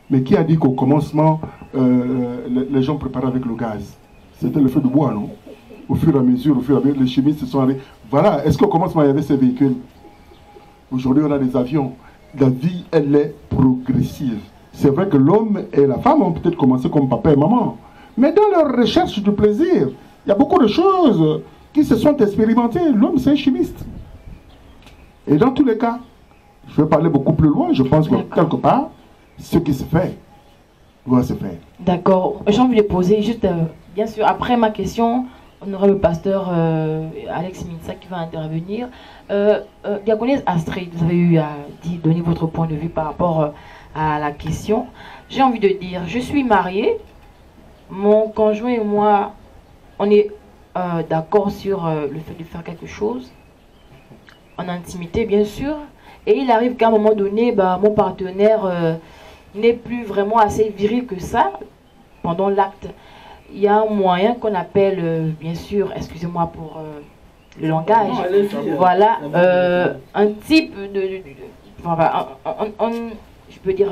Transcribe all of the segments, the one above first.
Mais qui a dit qu'au commencement, les gens préparaient avec le gaz? C'était le feu de bois, non? Au fur et à mesure, les chimistes se sont allés. Voilà, est-ce qu'au commencement, il y avait ces véhicules? Aujourd'hui, on a des avions. La vie, elle est progressive. C'est vrai que l'homme et la femme ont peut-être commencé comme papa et maman. Mais dans leur recherche du plaisir, il y a beaucoup de choses qui se sont expérimentées. L'homme, c'est un chimiste. Et dans tous les cas, je vais parler beaucoup plus loin. Je pense que quelque part, ce qui se fait doit se faire. D'accord. J'ai envie de poser juste, bien sûr, après ma question, on aura le pasteur Alex Minsa qui va intervenir. Diaconesse Astrid, vous avez eu à donner votre point de vue par rapport à la question. J'ai envie de dire, je suis mariée, mon conjoint et moi, on est d'accord sur le fait de faire quelque chose, en intimité bien sûr, et il arrive qu'à un moment donné, mon partenaire n'est plus vraiment assez viril que ça pendant l'acte. Il y a un moyen qu'on appelle, bien sûr, excusez-moi pour le langage, voilà, un type je peux dire,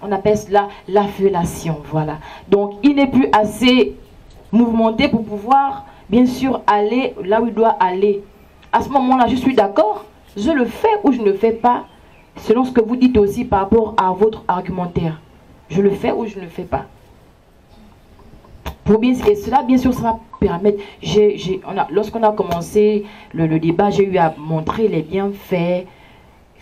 on appelle cela la fellation, voilà. Donc, il n'est plus assez mouvementé pour pouvoir, bien sûr, aller là où il doit aller. À ce moment-là, je suis d'accord, je le fais ou je ne le fais pas, selon ce que vous dites aussi par rapport à votre argumentaire. Je le fais ou je ne le fais pas. Et cela, bien sûr, ça va permettre... Lorsqu'on a commencé le débat, j'ai eu à montrer les bienfaits,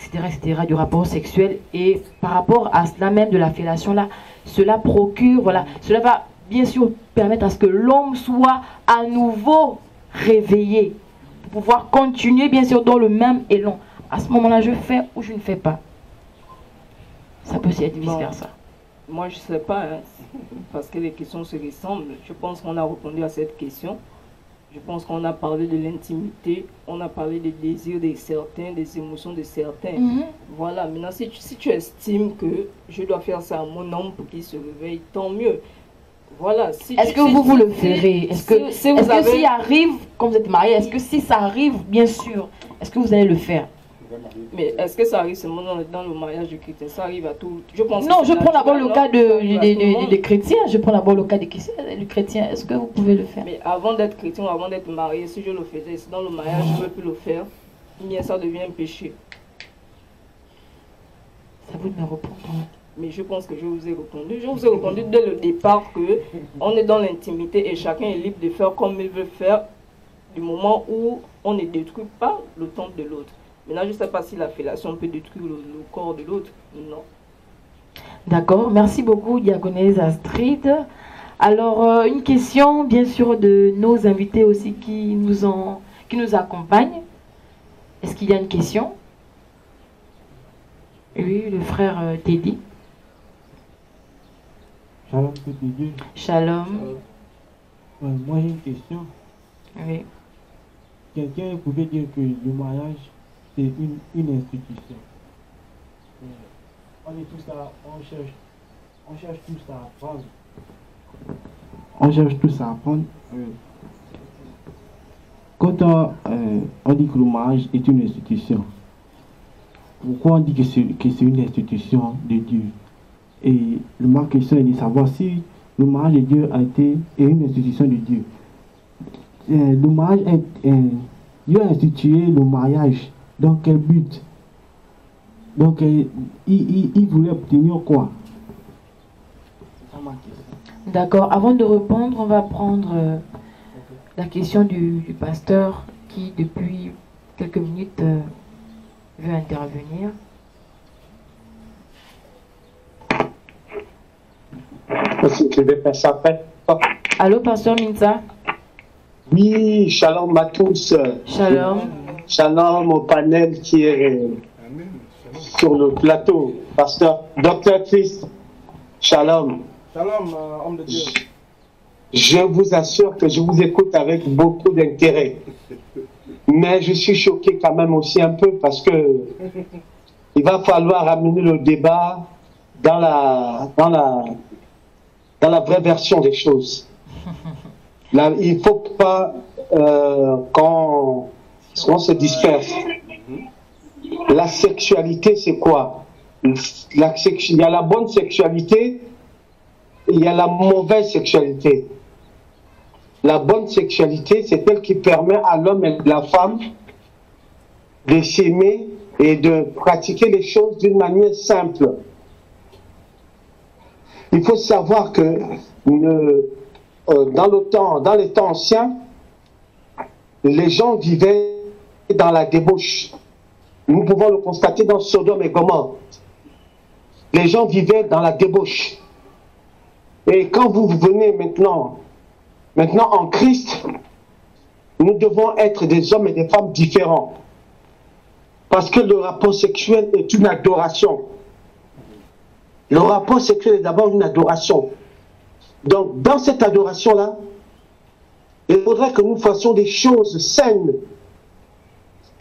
etc., du rapport sexuel. Et par rapport à cela même de la fellation, là, cela procure, voilà, cela va bien sûr permettre à ce que l'homme soit à nouveau réveillé, pour pouvoir continuer, bien sûr, dans le même élan. À ce moment-là, je fais ou je ne fais pas. Ça peut être vice-versa. Moi, je ne sais pas, hein, parce que les questions se ressemblent. Je pense qu'on a répondu à cette question. Je pense qu'on a parlé de l'intimité, on a parlé des désirs de certains, des émotions de certains. Voilà, maintenant, si tu estimes que je dois faire ça à mon homme pour qu'il se réveille, tant mieux. Voilà. Est-ce que vous le ferez? Est-ce que s'il arrive, quand vous êtes marié, est-ce que si ça arrive, bien sûr, est-ce que vous allez le faire? Mais est-ce que ça arrive seulement dans le mariage du chrétien? Ça arrive à tout. Je pense non, je prends d'abord le cas des chrétiens. Je prends d'abord le cas des chrétiens. Est-ce que vous pouvez le faire? Mais avant d'être chrétien ou avant d'être marié, si je le faisais, si dans le mariage je ne veux plus le faire, bien ça devient un péché. Ça vous de me répondre. Mais je pense que je vous ai répondu. Je vous ai répondu dès le départ que on est dans l'intimité et chacun est libre de faire comme il veut faire du moment où on ne détruit pas le temple de l'autre. Maintenant, je ne sais pas si la fellation peut détruire le corps de l'autre. Non. D'accord. Merci beaucoup, diaconesse Astrid. Alors, une question, bien sûr, de nos invités aussi qui nous accompagnent. Est-ce qu'il y a une question? Oui, le frère Teddy. Shalom, Teddy. Shalom. Moi, j'ai une question. Oui. Quelqu'un pouvait dire que le mariage, c'est une institution. On est tous là, on cherche tous à apprendre. On cherche tous à apprendre. Quand on dit que le mariage est une institution, pourquoi on dit que c'est une institution de Dieu? Et ma question est de savoir si le mariage de Dieu est une institution de Dieu. Le mariage Dieu a institué le mariage. Dans quel but? Donc, il voulait obtenir quoi? C'est ça ma question. D'accord. Avant de répondre, on va prendre la question du pasteur qui, depuis quelques minutes, veut intervenir. Je vais faire ça après. Allô, pasteur Minsa? Oui, shalom à tous. Shalom. Shalom au panel qui est sur le plateau. Pasteur Dr. Christ, shalom. Shalom, homme de Dieu. Je vous assure que je vous écoute avec beaucoup d'intérêt. Mais je suis choqué quand même aussi un peu parce que il va falloir amener le débat dans la vraie version des choses. Là, il ne faut pas qu'on se disperse. La sexualité, c'est quoi? il y a la bonne sexualité et il y a la mauvaise sexualité. La bonne sexualité, c'est celle qui permet à l'homme et à la femme de s'aimer et de pratiquer les choses d'une manière simple. Il faut savoir que dans les temps anciens, les gens vivaient dans la débauche. Nous pouvons le constater dans Sodome et Gomorrhe. Les gens vivaient dans la débauche. Et quand vous venez maintenant en Christ, nous devons être des hommes et des femmes différents. Parce que le rapport sexuel est une adoration. Le rapport sexuel est d'abord une adoration. Donc, dans cette adoration-là, il faudrait que nous fassions des choses saines,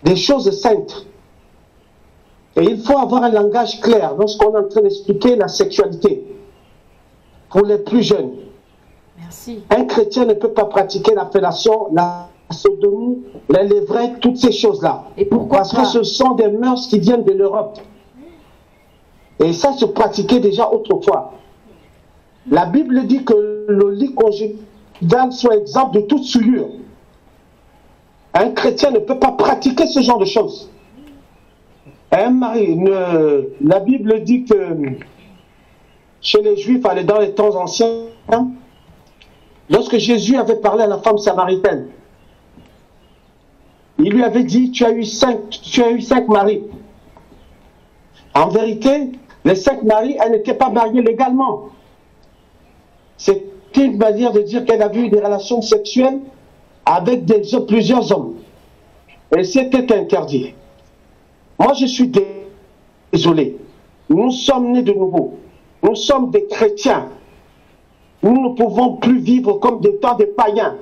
des choses saintes. Et il faut avoir un langage clair lorsqu'on est en train d'expliquer la sexualité pour les plus jeunes. Merci. Un chrétien ne peut pas pratiquer la fellation, la sodomie, la lévrette, toutes ces choses-là. Et pourquoi Parce que ce sont des mœurs qui viennent de l'Europe. Et ça se pratiquait déjà autrefois. La Bible dit que le lit conjugal soit exempt de toute souillure. Un chrétien ne peut pas pratiquer ce genre de choses. Un mari, la Bible dit que chez les Juifs, dans les temps anciens, lorsque Jésus avait parlé à la femme samaritaine, il lui avait dit, tu as eu cinq maris. En vérité, les 5 maris, elle n'était pas mariée légalement. C'est une manière de dire qu'elle avait eu des relations sexuelles avec plusieurs hommes. Et c'était interdit. Moi, je suis désolé. Nous sommes nés de nouveau. Nous sommes des chrétiens. Nous ne pouvons plus vivre comme des temps des païens.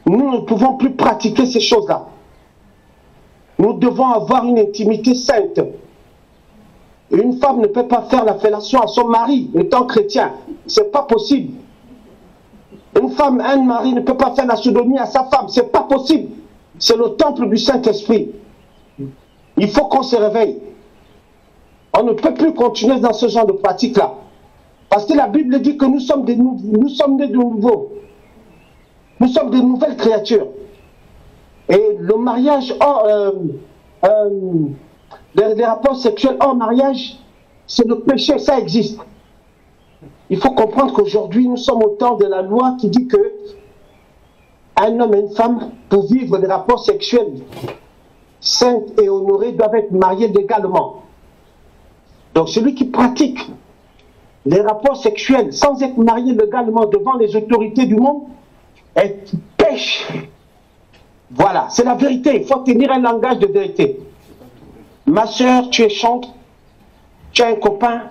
Nous ne pouvons plus pratiquer ces choses-là. Nous devons avoir une intimité sainte. Une femme ne peut pas faire la fellation à son mari étant chrétien. C'est pas possible. Une femme, un mari ne peut pas faire la sodomie à sa femme. C'est pas possible. C'est le temple du Saint-Esprit. Il faut qu'on se réveille. On ne peut plus continuer dans ce genre de pratique-là. Parce que la Bible dit que nous sommes nés de nouveau. Nous sommes de nouvelles créatures. Et le mariage les rapports sexuels hors mariage, c'est le péché, ça existe. Il faut comprendre qu'aujourd'hui, nous sommes au temps de la loi qui dit que un homme et une femme, pour vivre des rapports sexuels saints et honorés, doivent être mariés légalement. Donc celui qui pratique les rapports sexuels sans être marié légalement devant les autorités du monde, pêche. Voilà, c'est la vérité. Il faut tenir un langage de vérité. Ma soeur, tu es chante, tu as un copain,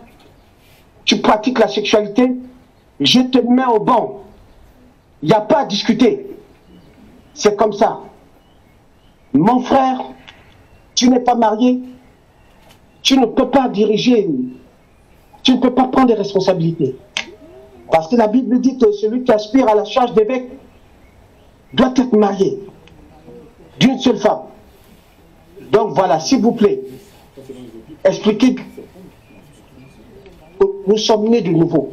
tu pratiques la sexualité, je te mets au banc. Il n'y a pas à discuter. C'est comme ça. Mon frère, tu n'es pas marié, tu ne peux pas diriger, tu ne peux pas prendre des responsabilités. Parce que la Bible dit que celui qui aspire à la charge d'évêque doit être marié d'une seule femme. Donc voilà, s'il vous plaît, expliquez que nous sommes nés de nouveau.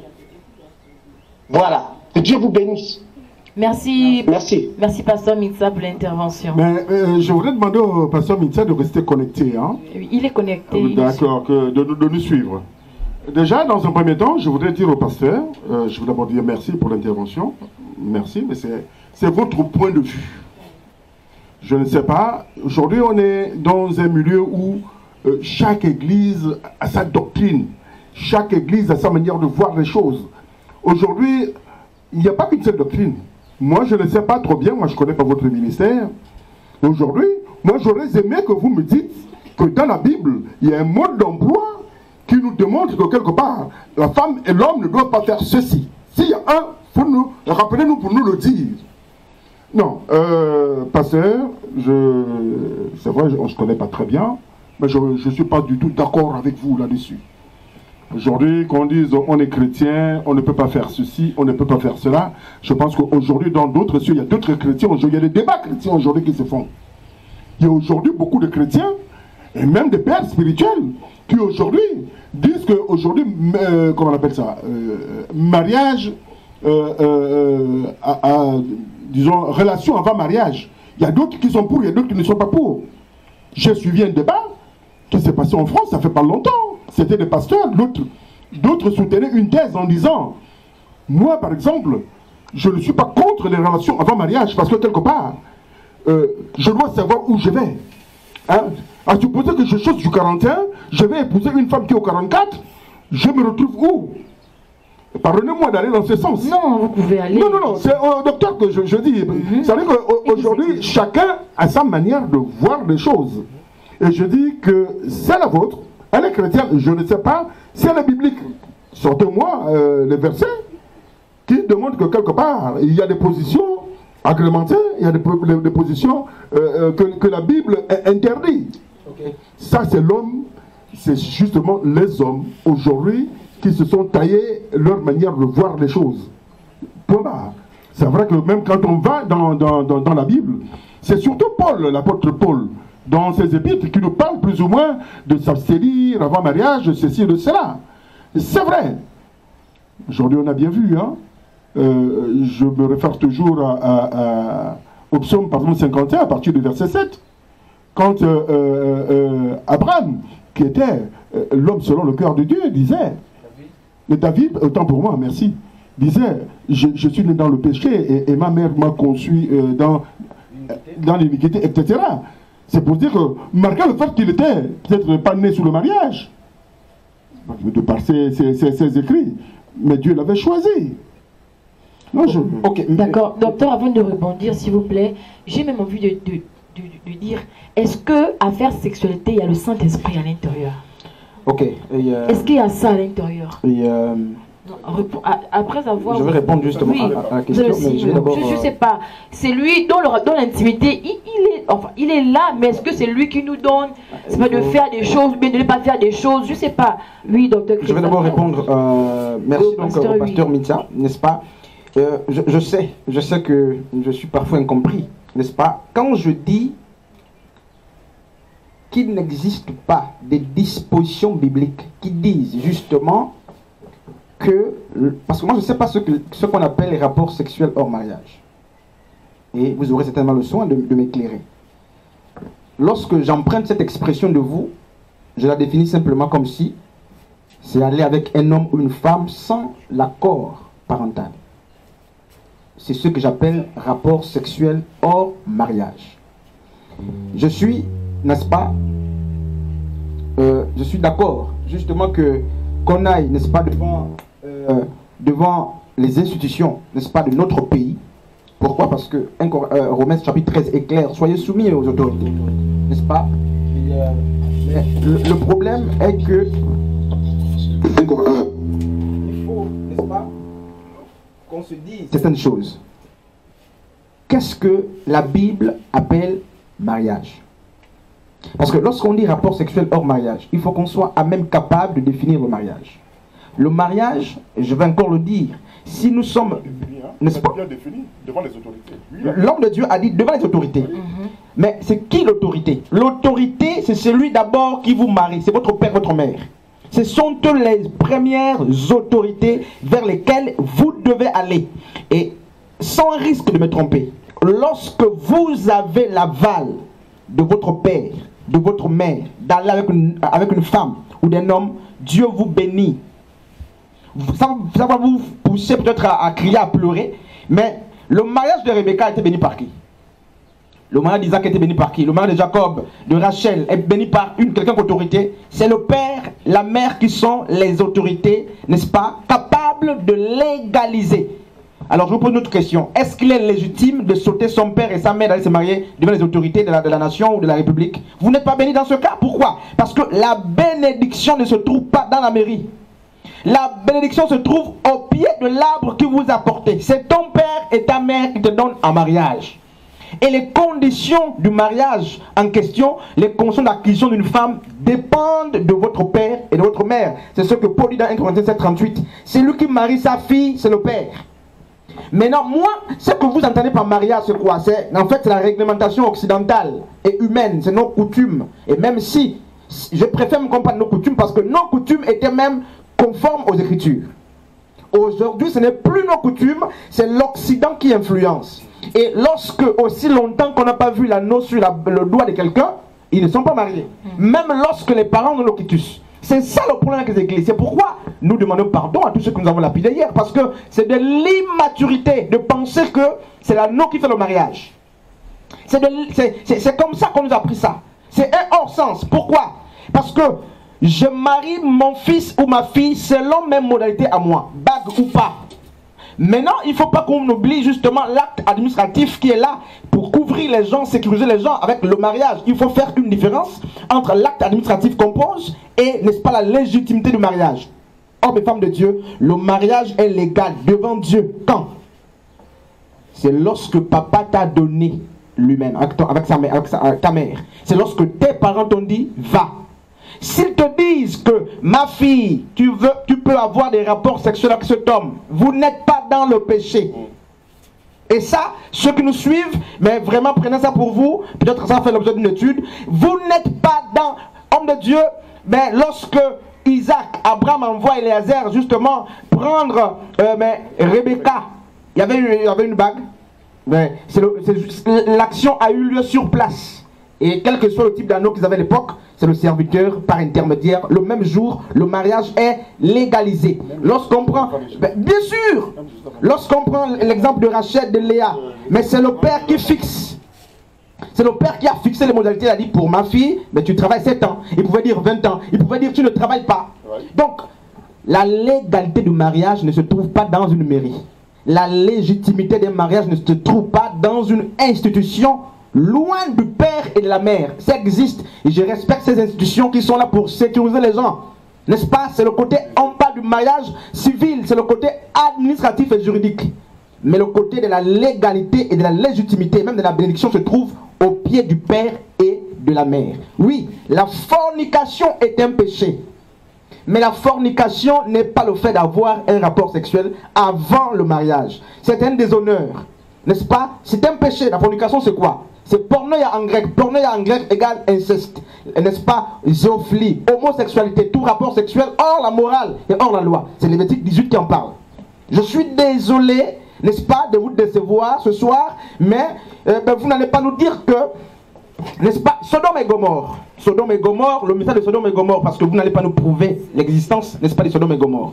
Voilà, que Dieu vous bénisse. Merci. Merci. Merci, Pasteur Mitsa, pour l'intervention. Mais je voudrais demander au Pasteur Mitsa de rester connecté. Hein? Il est connecté. D'accord, de nous suivre. Déjà, dans un premier temps, je voudrais dire au pasteur, je voudrais d'abord dire merci pour l'intervention. Merci, mais c'est votre point de vue. Je ne sais pas. Aujourd'hui, on est dans un milieu où chaque église a sa doctrine. Chaque église a sa manière de voir les choses. Aujourd'hui, il n'y a pas qu'une seule doctrine. Moi, je ne sais pas trop bien. Moi, je ne connais pas votre ministère. Aujourd'hui, moi, j'aurais aimé que vous me dites que dans la Bible, il y a un mode d'emploi qui nous démontre que quelque part, la femme et l'homme ne doivent pas faire ceci. S'il y a un, rappelez-nous pour nous le dire. Non, pasteur, c'est vrai, on ne se connaît pas très bien, mais je ne suis pas du tout d'accord avec vous là-dessus. Aujourd'hui, qu'on dise on est chrétien, on ne peut pas faire ceci, on ne peut pas faire cela, je pense qu'aujourd'hui, dans d'autres cieux, il y a d'autres chrétiens, il y a des débats chrétiens aujourd'hui qui se font. Il y a aujourd'hui beaucoup de chrétiens et même des pères spirituels qui aujourd'hui disent qu'aujourd'hui, comment on appelle ça, mariage, disons, relation avant mariage. Il y a d'autres qui sont pour, il y a d'autres qui ne sont pas pour. J'ai suivi un débat qui s'est passé en France, ça fait pas longtemps. C'était des pasteurs, d'autres soutenaient une thèse en disant, moi par exemple, je ne suis pas contre les relations avant mariage, parce que quelque part, je dois savoir où je vais. Hein? À supposer que je saute du 41, je vais épouser une femme qui est au 44, je me retrouve où? Pardonnez-moi d'aller dans ce sens. Non, vous pouvez aller. Non, c'est au docteur que je dis. Ça veut dire qu'aujourd'hui, chacun a sa manière de voir les choses. Et je dis que c'est la vôtre, elle est chrétienne, je ne sais pas si elle est biblique. Sortez-moi les versets qui démontrent que quelque part, il y a des positions agrémentées, il y a des positions que la Bible interdit. Okay. Ça, c'est l'homme, c'est justement les hommes aujourd'hui qui se sont taillés leur manière de voir les choses. C'est vrai que même quand on va dans la Bible, c'est surtout Paul, l'apôtre Paul, dans ses épîtres, qui nous parle plus ou moins de s'abstenir avant mariage, de ceci et de cela. C'est vrai. Aujourd'hui, on a bien vu, hein. Je me réfère toujours au psaume, par exemple, 51, à partir du verset 7. Quand Abraham, qui était l'homme selon le cœur de Dieu, disait, David, autant pour moi, merci, disait, je suis né dans le péché et ma mère m'a conçu dans l'iniquité, etc. C'est pour dire que, malgré le fait qu'il était peut-être pas né sous le mariage, de par ses écrits, mais Dieu l'avait choisi. Non, Ok, d'accord. Docteur, avant de rebondir, s'il vous plaît, j'ai même envie de dire, est-ce que affaire sexualité, il y a le Saint-Esprit à l'intérieur? Ok. Est-ce qu'il y a ça à l'intérieur? Après avoir... Je vais répondre justement à la question, mais je vais d'abord... Je sais pas. C'est lui, dans l'intimité, il est là, mais est-ce que c'est lui qui nous donne? C'est pas de faire des choses, mais de ne pas faire des choses, je sais pas. Oui, docteur. Je vais d'abord répondre, merci donc au pasteur Mitsa, n'est-ce pas? Je sais que je suis parfois incompris, n'est-ce pas? Quand je dis qu'il n'existe pas des dispositions bibliques qui disent justement que, parce que moi je ne sais pas ce qu'on appelle les rapports sexuels hors mariage, et vous aurez certainement le soin de m'éclairer. Lorsque j'emprunte cette expression de vous, je la définis simplement comme si c'est aller avec un homme ou une femme sans l'accord parental. C'est ce que j'appelle rapport sexuel hors mariage. Je suis, n'est-ce pas, je suis d'accord justement qu'on aille, n'est-ce pas, devant les institutions, n'est-ce pas, de notre pays. Pourquoi? Parce que Romains chapitre 13 est clair, soyez soumis aux autorités, n'est-ce pas? Mais le problème est que il faut, n'est-ce pas, qu'on se dise certaines choses. Qu'est-ce que la Bible appelle mariage? Parce que lorsqu'on dit rapport sexuel hors mariage, il faut qu'on soit à même capable de définir le mariage. Le mariage, je vais encore le dire, si nous sommes... N'est-ce pas? Bien défini devant les autorités. L'homme de Dieu a dit devant les autorités. Mais c'est qui l'autorité? L'autorité, c'est celui d'abord qui vous marie. C'est votre père, votre mère. Ce sont les premières autorités vers lesquelles vous devez aller. Et sans risque de me tromper, lorsque vous avez l'aval de votre père, de votre mère, d'aller avec une femme ou d'un homme, Dieu vous bénit. Ça va vous pousser peut-être à crier, à pleurer, mais le mariage de Rebecca a été béni par qui? Le mariage d'Isaac a été béni par qui? Le mariage de Jacob, de Rachel est béni par quelqu'un d'autorité. C'est le père, la mère qui sont les autorités, n'est-ce pas, capables de légaliser. Alors je vous pose une autre question. Est-ce qu'il est légitime de sauter son père et sa mère d'aller se marier devant les autorités de la nation ou de la République? Vous n'êtes pas béni dans ce cas. Pourquoi? Parce que la bénédiction ne se trouve pas dans la mairie. La bénédiction se trouve au pied de l'arbre que vous apportez. C'est ton père et ta mère qui te donnent en mariage. Et les conditions du mariage en question, les conditions d'acquisition d'une femme dépendent de votre père et de votre mère. C'est ce que Paul dit dans 1 Corinthiens 7, 38. C'est lui qui marie sa fille, c'est le père. Maintenant, moi, ce que vous entendez par mariage, c'est quoi? En fait, c'est la réglementation occidentale et humaine, c'est nos coutumes. Et même si, je préfère me comparer à nos coutumes parce que nos coutumes étaient même conformes aux Écritures. Aujourd'hui, ce n'est plus nos coutumes, c'est l'Occident qui influence. Et lorsque, aussi longtemps qu'on n'a pas vu l'anneau sur le doigt de quelqu'un, ils ne sont pas mariés. Même lorsque les parents ont le quitus. C'est ça le problème avec les églises. C'est pourquoi nous demandons pardon à tous ceux que nous avons lapidés hier. Parce que c'est de l'immaturité de penser que c'est l'anneau qui fait le mariage. C'est comme ça qu'on nous a appris ça. C'est un hors-sens. Pourquoi? Parce que je marie mon fils ou ma fille selon mes modalités à moi, bague ou pas. Maintenant, il ne faut pas qu'on oublie justement l'acte administratif qui est là pour couvrir les gens, sécuriser les gens avec le mariage. Il faut faire une différence entre l'acte administratif qu'on pose et, n'est-ce pas, la légitimité du mariage. Hommes et femmes de Dieu, le mariage est légal devant Dieu. Quand? C'est lorsque papa t'a donné lui-même, avec ta mère. C'est lorsque tes parents t'ont dit, va. S'ils te disent que ma fille, tu peux avoir des rapports sexuels avec cet homme, vous n'êtes pas dans le péché. Et ça, ceux qui nous suivent, mais vraiment prenez ça pour vous, peut-être ça va faire l'objet d'une étude, vous n'êtes pas dans, homme de Dieu, mais lorsque Abraham envoie Éléazar justement prendre Rebecca, il y avait une bague, mais l'action a eu lieu sur place. Et quel que soit le type d'anneau qu'ils avaient à l'époque, c'est le serviteur par intermédiaire. Le même jour, le mariage est légalisé. Lorsqu'on prend, bien sûr, lorsqu'on prend l'exemple de Rachel, de Léa, mais c'est le père qui fixe. C'est le père qui a fixé les modalités. Il a dit, pour ma fille, mais tu travailles 7 ans. Il pouvait dire 20 ans. Il pouvait dire, tu ne travailles pas. Donc, la légalité du mariage ne se trouve pas dans une mairie. La légitimité des mariages ne se trouve pas dans une institution loin du père et de la mère. Ça existe et je respecte ces institutions qui sont là pour sécuriser les gens. N'est-ce pas? C'est le côté en bas du mariage civil, c'est le côté administratif et juridique. Mais le côté de la légalité et de la légitimité, même de la bénédiction, se trouve au pied du père et de la mère. Oui, la fornication est un péché. Mais la fornication n'est pas le fait d'avoir un rapport sexuel avant le mariage. C'est un déshonneur. N'est-ce pas? C'est un péché. La fornication, c'est quoi? C'est porneia en grec. Porneia en grec égale inceste. N'est-ce pas? Zoophilie, homosexualité, tout rapport sexuel hors la morale et hors la loi. C'est Lévitique 18 qui en parle. Je suis désolé, n'est-ce pas, de vous décevoir ce soir, mais vous n'allez pas nous dire que, n'est-ce pas, Sodome et Gomorrhe. Sodome et Gomorrhe, le message de Sodome et Gomorrhe, parce que vous n'allez pas nous prouver l'existence, n'est-ce pas, de Sodome et Gomorrhe.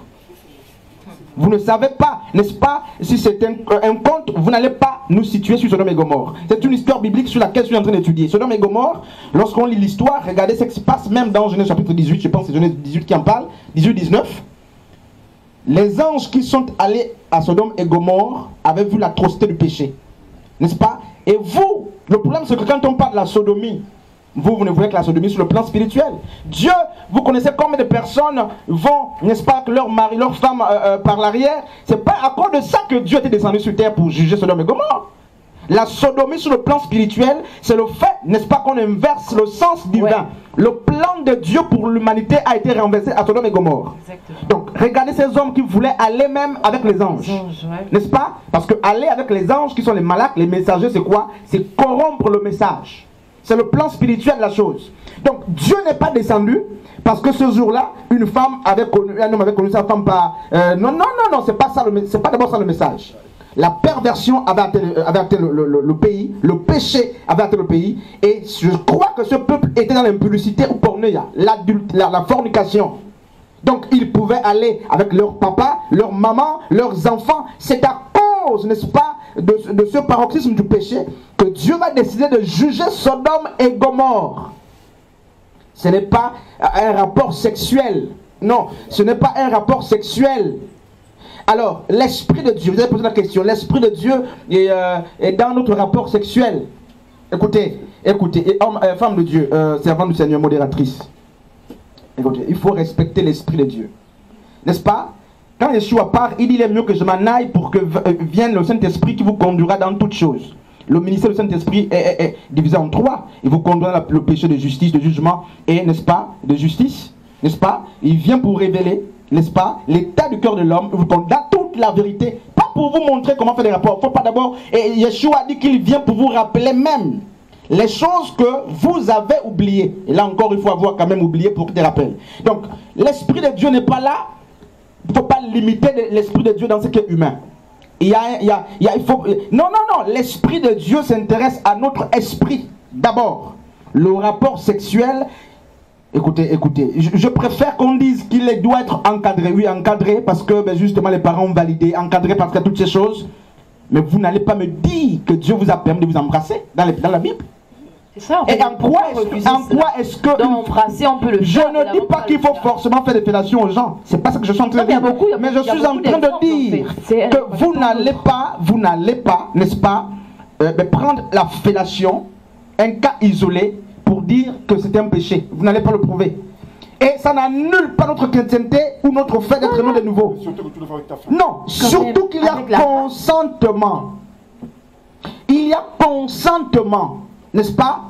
Vous ne savez pas, n'est-ce pas, si c'est un conte, vous n'allez pas nous situer sur Sodome et Gomorrhe. C'est une histoire biblique sur laquelle je suis en train d'étudier. Sodome et Gomorrhe, lorsqu'on lit l'histoire, regardez ce qui se passe même dans Genèse chapitre 18, je pense que c'est Genèse 18 qui en parle, 18-19. Les anges qui sont allés à Sodome et Gomorrhe avaient vu l'atrocité du péché. N'est-ce pas? Et vous, le problème c'est que quand on parle de la sodomie, vous ne voyez que la sodomie sur le plan spirituel. Dieu, vous connaissez combien de personnes vont, n'est-ce pas, que leur mari, leur femme par l'arrière. C'est pas à cause de ça que Dieu était descendu sur terre pour juger Sodome et Gomorrhe. La sodomie sur le plan spirituel, c'est le fait, n'est-ce pas, qu'on inverse le sens divin. Ouais. Le plan de Dieu pour l'humanité a été renversé à Sodome et Gomorrhe. Exactement. Donc, regardez ces hommes qui voulaient aller même avec les anges. Ouais. N'est-ce pas? Parce que aller avec les anges, qui sont les malaks, les messagers, c'est quoi? C'est corrompre le message. C'est le plan spirituel de la chose. Donc, Dieu n'est pas descendu parce que ce jour-là, une femme avait connu, un homme avait connu sa femme par... non, c'est pas ça, c'est pas d'abord ça le message. La perversion avait atteint le pays, le péché avait atteint le pays, et je crois que ce peuple était dans l'impudicité ou pornéia, la fornication. Donc ils pouvaient aller avec leur papa, leur maman, leurs enfants. C'est à cause, n'est-ce pas, de ce paroxysme du péché que Dieu va décider de juger Sodome et Gomorrhe. Ce n'est pas un rapport sexuel. Non, ce n'est pas un rapport sexuel. Alors, l'Esprit de Dieu, vous avez posé la question, l'Esprit de Dieu est dans notre rapport sexuel. Écoutez, et homme, femme de Dieu, servante du Seigneur, modératrice. Écoutez, il faut respecter l'Esprit de Dieu. N'est-ce pas? Quand Yeshua part, il dit, il est mieux que je m'en aille pour que vienne le Saint-Esprit qui vous conduira dans toutes choses. Le ministère du Saint-Esprit est divisé en 3. Il vous conduira le péché de justice, de jugement et, n'est-ce pas, de justice. N'est-ce pas? Il vient pour révéler, n'est-ce pas, l'état du cœur de l'homme, vous donne toute la vérité, pas pour vous montrer comment faire des rapports. Faut pas d'abord. Et Yeshua a dit qu'il vient pour vous rappeler même les choses que vous avez oubliées. Et là encore, il faut avoir quand même oublié pour qu'il te rappelle. Donc, l'Esprit de Dieu n'est pas là. Il ne faut pas limiter l'Esprit de Dieu dans ce qui est humain. Il faut... Non, l'Esprit de Dieu s'intéresse à notre esprit. D'abord, le rapport sexuel. Écoutez, je préfère qu'on dise qu'il doit être encadré. Oui, encadré parce que justement les parents ont validé. Encadré parce qu'il y a toutes ces choses. Mais vous n'allez pas me dire que Dieu vous a permis de vous embrasser dans la Bible. C'est ça. Et en quoi est-ce que... Embrasser, on peut le je ne dis pas qu'il faut forcément faire des fellations aux gens. C'est pas ce que je suis en train de dire. Mais je suis en train de dire que vous n'allez pas, n'est-ce pas, prendre la fellation, un cas isolé, pour dire que c'est un péché. Vous n'allez pas le prouver. Et ça n'annule pas notre chrétienté ou notre fait d'être né de nouveau. Surtout que tu le fais avec ta femme. Non, surtout qu'il y a consentement. Il y a consentement, n'est-ce pas?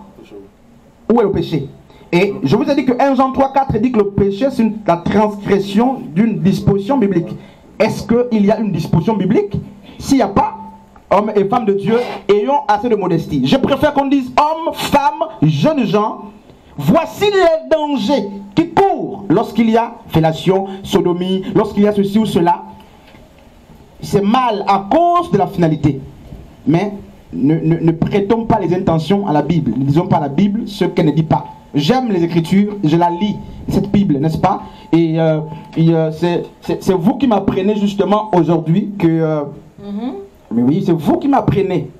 Où est le péché? Et je vous ai dit que 1 Jean 3,4 dit que le péché c'est la transgression d'une disposition biblique. Est-ce qu'il y a une disposition biblique? S'il n'y a pas, hommes et femmes de Dieu, ayons assez de modestie. Je préfère qu'on dise hommes, femmes, jeunes gens, voici les dangers qui courent lorsqu'il y a fellation, sodomie, lorsqu'il y a ceci ou cela. C'est mal à cause de la finalité. Mais ne prêtons pas les intentions à la Bible. Ne disons pas à la Bible ce qu'elle ne dit pas. J'aime les Écritures, je la lis, cette Bible, n'est-ce pas? Et c'est vous qui m'apprenez justement aujourd'hui que... Mais oui, c'est vous qui m'apprenez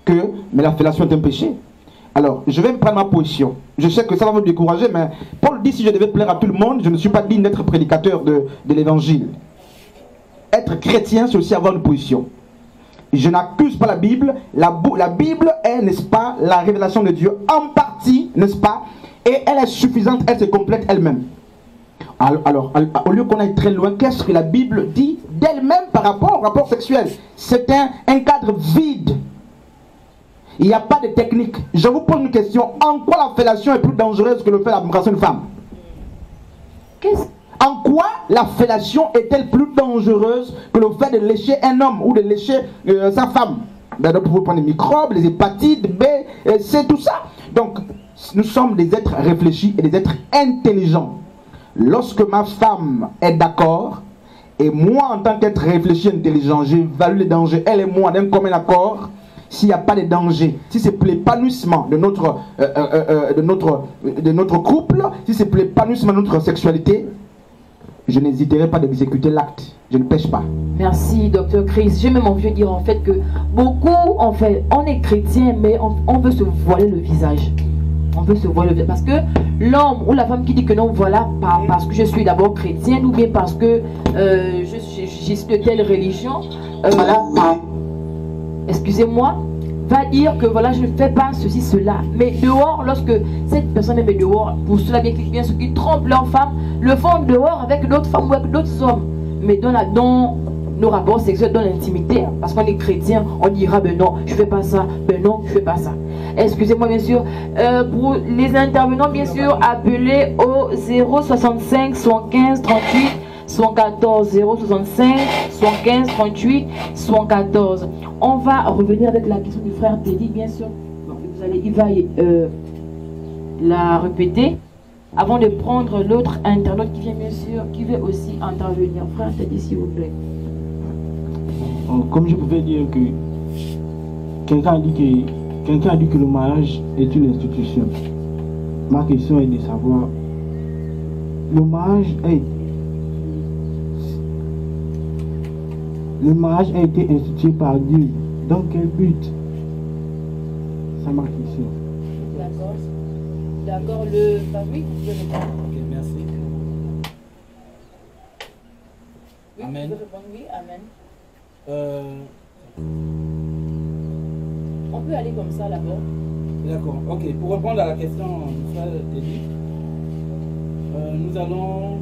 que la fellation est un péché. Alors, je vais prendre ma position. Je sais que ça va vous décourager, mais Paul dit si je devais plaire à tout le monde, je ne suis pas digne d'être prédicateur de l'évangile. Être chrétien, c'est aussi avoir une position. Je n'accuse pas la Bible. La Bible est, n'est-ce pas, la révélation de Dieu en partie, n'est-ce pas? Et elle est suffisante, elle se complète elle-même. Alors, au lieu qu'on aille très loin, qu'est-ce que la Bible dit d'elle-même par rapport au rapport sexuel? C'est un cadre vide. Il n'y a pas de technique. Je vous pose une question. En quoi la fellation est plus dangereuse que le fait d'embrasser une femme? En quoi la fellation est-elle plus dangereuse que le fait de lécher un homme ou de lécher sa femme? Vous pouvez prendre les microbes, les hépatites, B, C, tout ça. Donc, nous sommes des êtres réfléchis et des êtres intelligents. Lorsque ma femme est d'accord, et moi en tant qu'être réfléchi et intelligent, j'évalue les dangers, elle et moi d'un commun accord, s'il n'y a pas de danger, si c'est l'épanouissement de notre couple, si c'est l'épanouissement de notre sexualité, je n'hésiterai pas d'exécuter l'acte. Je ne pêche pas. Merci, Dr. Chris. J'ai même envie de dire en fait que beaucoup, en fait, on est chrétien, mais on veut se voiler le visage. On veut se voiler le visage. Parce que l'homme ou la femme qui dit que non, voilà, parce que je suis d'abord chrétienne ou bien parce que je suis de telle religion, voilà, excusez-moi, va dire que voilà, je ne fais pas ceci, cela. Mais dehors, lorsque cette personne est dehors, pour cela bien ceux qui trompent leur femme, le font dehors avec d'autres femmes ou avec d'autres hommes. Mais dans nos rapports sexuels, dans l'intimité, parce qu'on est chrétien, on dira ben non, je fais pas ça, ben non, je fais pas ça. Excusez-moi bien sûr. Pour les intervenants, bien sûr, appelez au 065 115 38 114 065 115 38 114. On va revenir avec la question du frère Teddy, bien sûr. Il va la répéter avant de prendre l'autre internaute qui vient, bien sûr, qui veut aussi intervenir. Frère Teddy, s'il vous plaît. Comme je pouvais dire que quelqu'un a dit que le mariage est une institution. Ma question est de savoir, le mariage a été institué par Dieu. Dans quel but? C'est ma question. D'accord. D'accord, oui, vous pouvez répondre. Ok, merci. Oui, Amen. vous pouvez répondre, oui, amen. On peut aller comme ça là-bas. D'accord, ok. Pour répondre à la question du frère Teddy, nous allons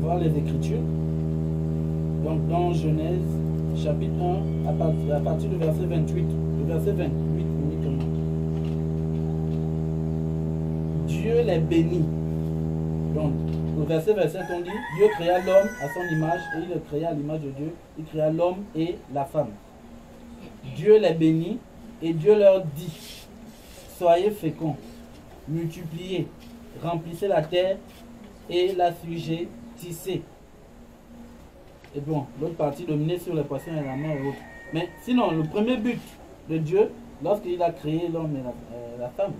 voir les Écritures. Donc dans Genèse, chapitre 1, à partir du verset 28, du verset 28 uniquement. Dieu les bénit. Donc, au verset 27, on dit Dieu créa l'homme à son image et il le créa à l'image de Dieu. Il créa l'homme et la femme. Dieu les bénit et Dieu leur dit soyez féconds, multipliez, remplissez la terre et l'assujettissez. Et bon, l'autre partie dominée sur les poissons et la mer et autres. Mais sinon, le premier but de Dieu, lorsqu'il a créé l'homme et la femme,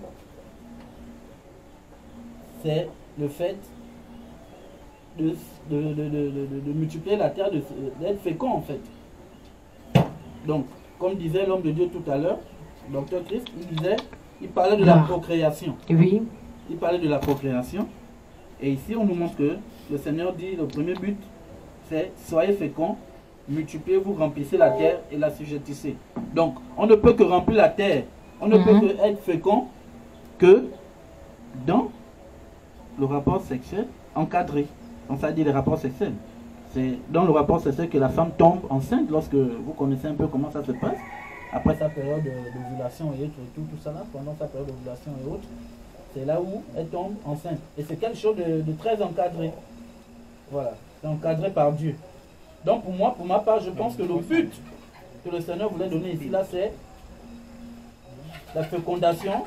c'est le fait de multiplier la terre, d'être fécond en fait. Donc, comme disait l'homme de Dieu tout à l'heure, Dr. Christ, il parlait de la procréation. Oui. Il parlait de la procréation. Et ici, on nous montre que le Seigneur dit, le premier but, c'est soyez féconds, multipliez-vous, remplissez la terre et l'assujettissez. Donc, on ne peut que remplir la terre, on ne peut que être fécond que dans le rapport sexuel encadré. Donc, ça dit les rapports sexuels. C'est dans le rapport sexuel que la femme tombe enceinte, lorsque vous connaissez un peu comment ça se passe, après sa période d'ovulation et tout ça là, pendant sa période d'ovulation et autres, c'est là où elle tombe enceinte. Et c'est quelque chose de très encadré. Voilà, c'est encadré par Dieu. Donc pour ma part, je pense que le but que le Seigneur voulait donner ici, là, c'est la fécondation